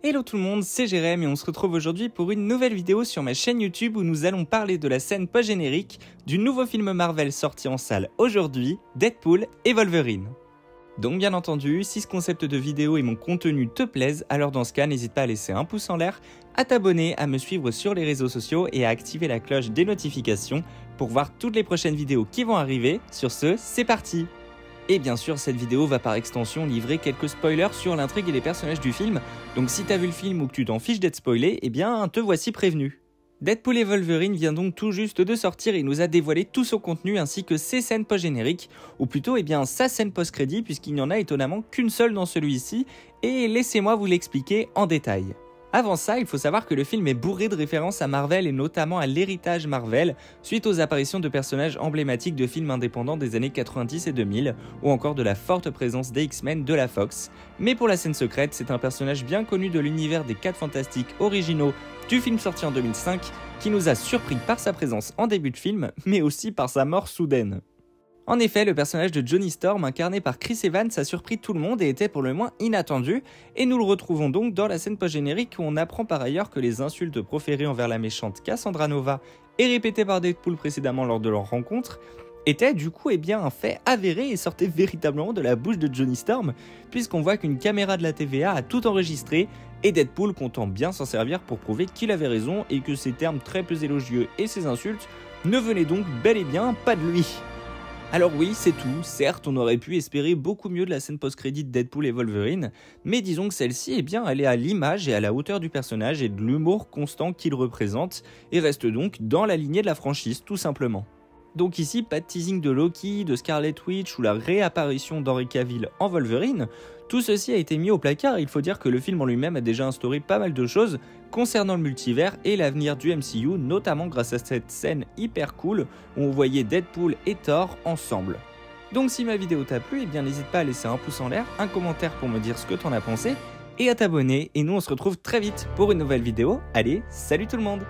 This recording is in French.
Hello tout le monde, c'est Jérém et on se retrouve aujourd'hui pour une nouvelle vidéo sur ma chaîne YouTube où nous allons parler de la scène post-générique du nouveau film Marvel sorti en salle aujourd'hui, Deadpool et Wolverine. Donc bien entendu, si ce concept de vidéo et mon contenu te plaisent, alors dans ce cas n'hésite pas à laisser un pouce en l'air, à t'abonner, à me suivre sur les réseaux sociaux et à activer la cloche des notifications pour voir toutes les prochaines vidéos qui vont arriver. Sur ce, c'est parti! Et bien sûr, cette vidéo va par extension livrer quelques spoilers sur l'intrigue et les personnages du film, donc si t'as vu le film ou que tu t'en fiches d'être spoilé, eh bien te voici prévenu. Deadpool et Wolverine vient donc tout juste de sortir et nous a dévoilé tout son contenu ainsi que ses scènes post-génériques, ou plutôt sa scène post-crédit puisqu'il n'y en a étonnamment qu'une seule dans celui-ci, et laissez-moi vous l'expliquer en détail. Avant ça, il faut savoir que le film est bourré de références à Marvel et notamment à l'héritage Marvel, suite aux apparitions de personnages emblématiques de films indépendants des années 90 et 2000, ou encore de la forte présence des X-Men de la Fox. Mais pour la scène secrète, c'est un personnage bien connu de l'univers des 4 Fantastiques originaux du film sorti en 2005, qui nous a surpris par sa présence en début de film, mais aussi par sa mort soudaine. En effet, le personnage de Johnny Storm, incarné par Chris Evans, a surpris tout le monde et était pour le moins inattendu, et nous le retrouvons donc dans la scène post-générique où on apprend par ailleurs que les insultes proférées envers la méchante Cassandra Nova et répétées par Deadpool précédemment lors de leur rencontre étaient du coup un fait avéré et sortaient véritablement de la bouche de Johnny Storm, puisqu'on voit qu'une caméra de la TVA a tout enregistré, et Deadpool comptant bien s'en servir pour prouver qu'il avait raison et que ces termes très peu élogieux et ces insultes ne venaient donc bel et bien pas de lui. Alors oui, c'est tout, certes on aurait pu espérer beaucoup mieux de la scène post-crédit de Deadpool et Wolverine, mais disons que celle-ci elle est à l'image et à la hauteur du personnage et de l'humour constant qu'il représente, et reste donc dans la lignée de la franchise tout simplement. Donc ici, pas de teasing de Loki, de Scarlet Witch ou la réapparition d'Henry Cavill en Wolverine, tout ceci a été mis au placard et il faut dire que le film en lui-même a déjà instauré pas mal de choses concernant le multivers et l'avenir du MCU, notamment grâce à cette scène hyper cool où on voyait Deadpool et Thor ensemble. Donc si ma vidéo t'a plu, n'hésite pas à laisser un pouce en l'air, un commentaire pour me dire ce que t'en as pensé, et à t'abonner, et nous on se retrouve très vite pour une nouvelle vidéo. Allez, salut tout le monde!